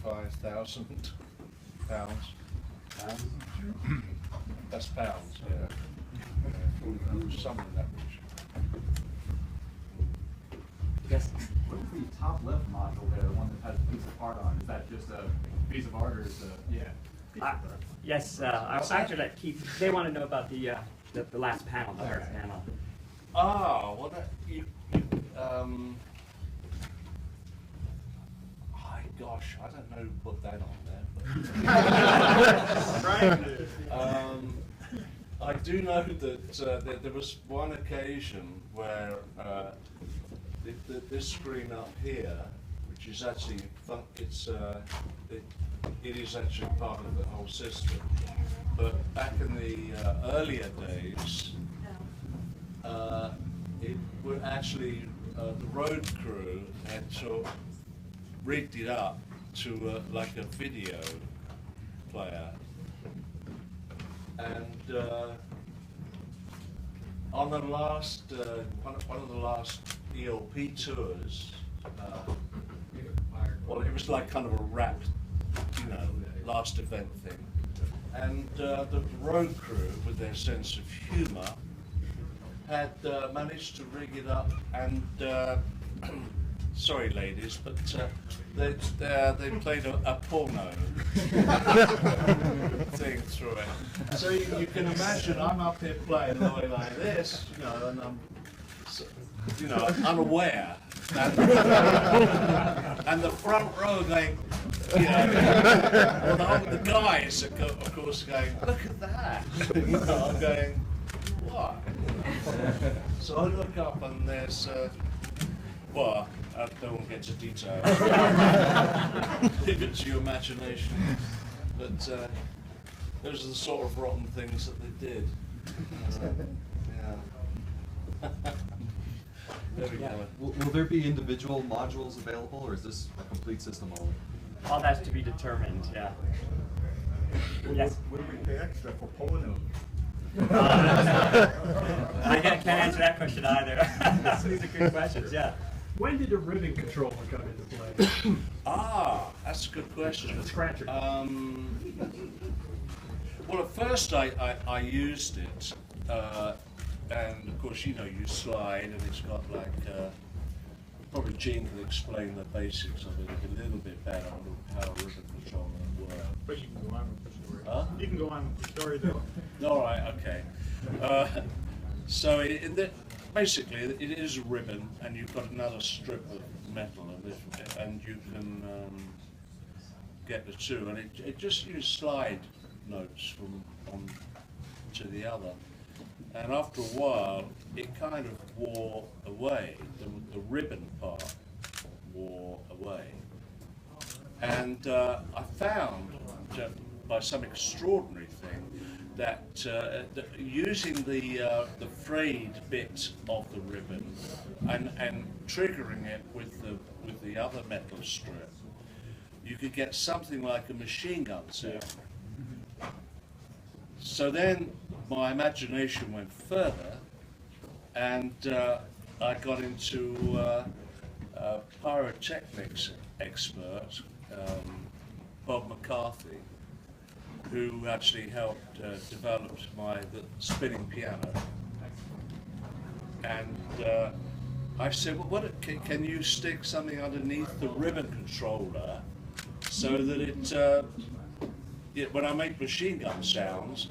£45,000. That's pounds, yeah. Something that much. Yes. What is the top left module there, the one that has a piece of art on? Is that just a piece of art, or is it? Yeah. Yes, I'll answer that, Keith. They want to know about the last panel, the first panel. Ah, well, that gosh, I don't know who put that on there. But, I do know that there was one occasion where this screen up here, which is actually it is actually part of the whole system. But back in the earlier days, it would actually the road crew had to rigged it up to like a video player, and on the last one of the last ELP tours, well, it was like kind of a wrapped, last event thing, and the road crew, with their sense of humour, had managed to rig it up, and sorry ladies, but they played a porno thing through it. So you can imagine I'm up here playing the way like this, and I'm unaware, and the front row going, the guys are of course going, look at that, I'm going, what? So I look up and there's well, I don't want to get into detail. Leave it to your imagination. But those are the sort of rotten things that they did. Yeah. There we go. Will there be individual modules available, or is this a complete system only? All that's to be determined, yeah. Yes? Would we pay extra for pulling them? I can't answer that question either. These are good questions, yeah. When did the ribbon controller come into play? That's a good question. The scratcher. Well, at first I used it, and of course, you slide, and it's got like, probably Gene can explain the basics of it a little bit better on how a ribbon controller works. But you can go on with the story. Huh? You can go on with the story, though. All right, okay. So basically, it is a ribbon, and you've got another strip of metal, and you can get the two, and it just uses slide notes from one to the other. And after a while, it kind of wore away. The ribbon part wore away, and I found by some extraordinary thing that using the frayed bit of the ribbon and triggering it with the other metal strip, you could get something like a machine gun sound. So then my imagination went further, and I got into pyrotechnics expert Bob McCarthy, who actually helped develop the spinning piano. And I said, well, can you stick something underneath the ribbon controller so that when I make machine gun sounds,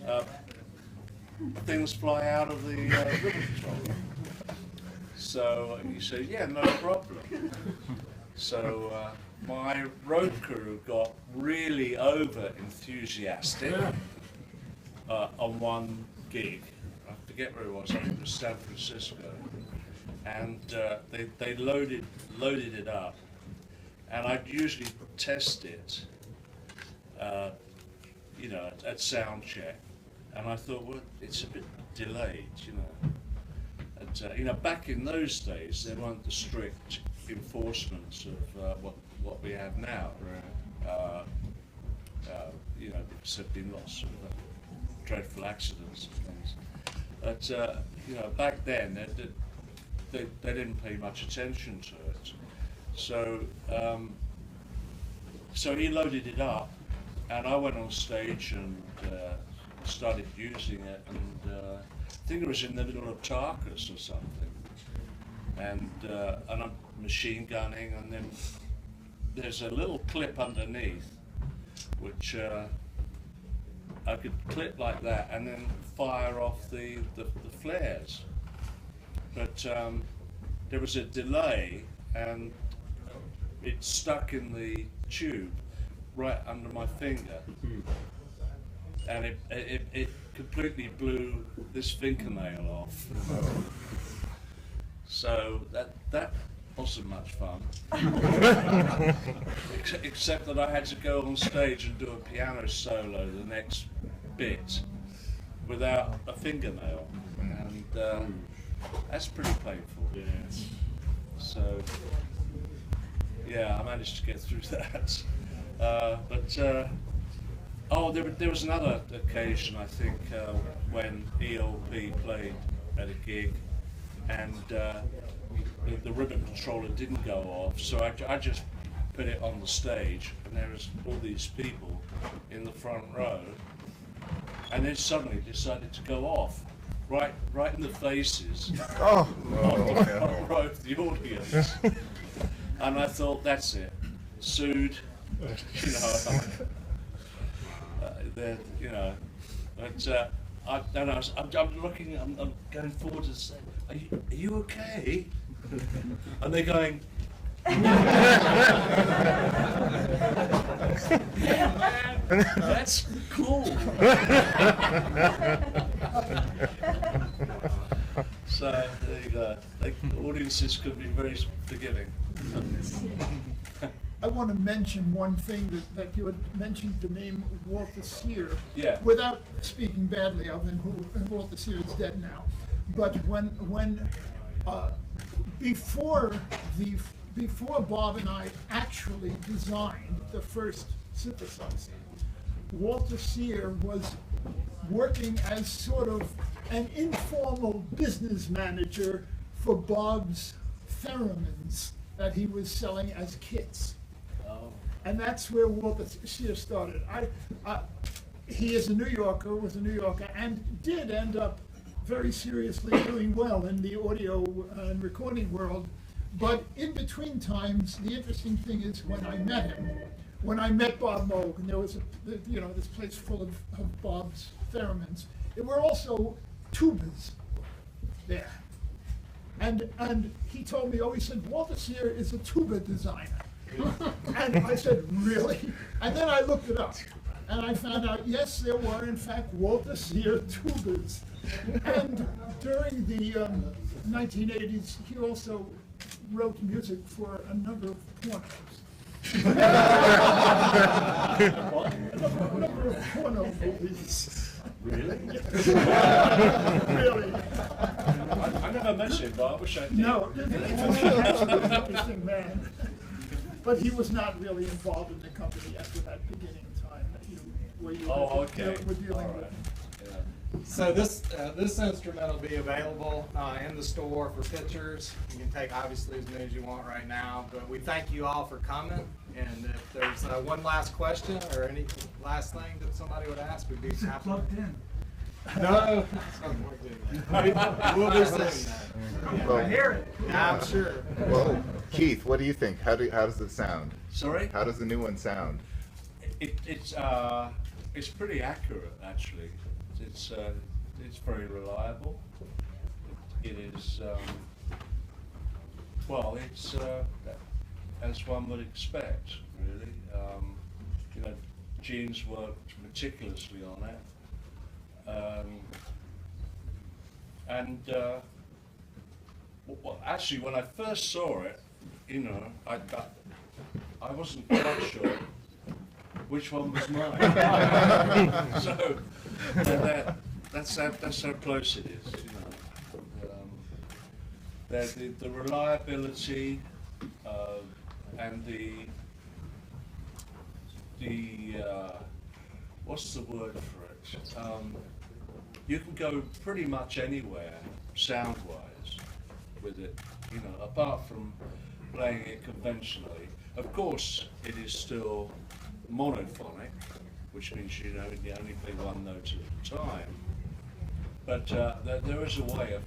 things fly out of the ribbon controller? So he said, yeah, no problem. So my road crew got really over enthusiastic on one gig. I forget where it was. I think it was San Francisco, and they loaded it up, and I'd usually test it, at sound check, and I thought, well, it's a bit delayed, And back in those days, there weren't the strict enforcements of what we have now. Because there've been lots of dreadful accidents and things. But back then, they didn't pay much attention to it. So so he loaded it up, and I went on stage and started using it, and I think it was in the middle of Tarkus or something, and I'm machine gunning, and then there's a little clip underneath which I could clip like that and then fire off the flares, but there was a delay and it stuck in the tube right under my finger, and it completely blew this fingernail off. So that wasn't much fun. Except that I had to go on stage and do a piano solo the next bit without a fingernail, and that's pretty painful. Yes. So yeah, I managed to get through that. There was another occasion, I think, when ELP played at a gig, and the ribbon controller didn't go off, so I just put it on the stage, and there was all these people in the front row, and then suddenly decided to go off, right in the faces of the front row of the audience. And I thought, that's it, sued, you know. I'm looking, I'm going forward to say, are you okay? And they're going, yeah, man, that's cool. So there you go. Audiences could be very forgiving. I want to mention one thing that you had mentioned the name Walter Sear. Yeah. Without speaking badly of him, and Walter Sear is dead now. But before Bob and I actually designed the first synthesizer, Walter Sear was working as sort of an informal business manager for Bob's theremins that he was selling as kits. And that's where Walter Sear started. He is a New Yorker, was a New Yorker, and did end up very seriously doing well in the audio and recording world. But in between times, the interesting thing is when I met Bob Moog, and there was this place full of Bob's theremins, there were also tubas there. And he told me, he said, Walter Sear is a tuba designer. And I said, really? And then I looked it up, and I found out, yes, there were, in fact, Walter Sear tubas. And during the 1980s, he also wrote music for a number of pornos. A number of porno movies. Really? Really. I never mentioned Bob, I wish I did. No, he was an interesting man. But he was not really involved in the company after that beginning time that were dealing All right. with. Yeah. So this instrument will be available in the store for pictures. You can take obviously as many as you want right now, but we thank you all for coming. And if there's one last question or any last thing that somebody would ask, we'd be happy. Plugged in. No, we'll be saying that. Well, I hear it. I'm sure. well, Keith, what do you think? How does it sound? Sorry? How does the new one sound? It's pretty accurate, actually. It's very reliable. It is it's as one would expect, really. Gene's worked meticulously on it. Actually, when I first saw it, I wasn't quite sure which one was mine. So that's how close it is. The reliability and the what's the word for it? You can go pretty much anywhere sound-wise with it, apart from playing it conventionally. Of course, it is still monophonic, which means you only play one note at a time. But there is a way of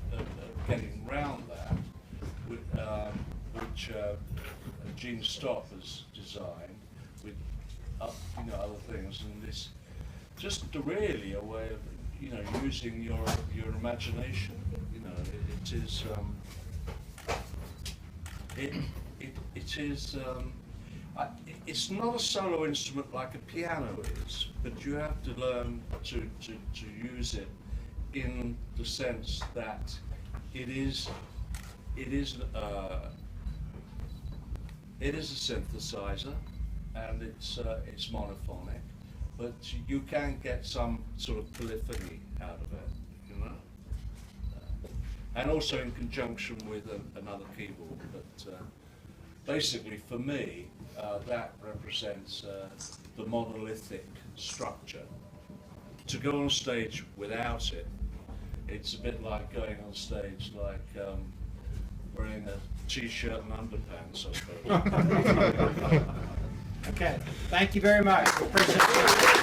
getting around that, which Gene Stott has designed with other things, and it's just really a way of using your imagination. It is it's not a solo instrument like a piano is, but you have to learn to use it in the sense that it is a synthesizer, and it's monophonic, but you can get some sort of polyphony out of it, and also in conjunction with another keyboard. But basically, for me, that represents the monolithic structure. To go on stage without it, it's a bit like going on stage like wearing a t-shirt and underpants, I suppose. Okay, thank you very much. We appreciate it.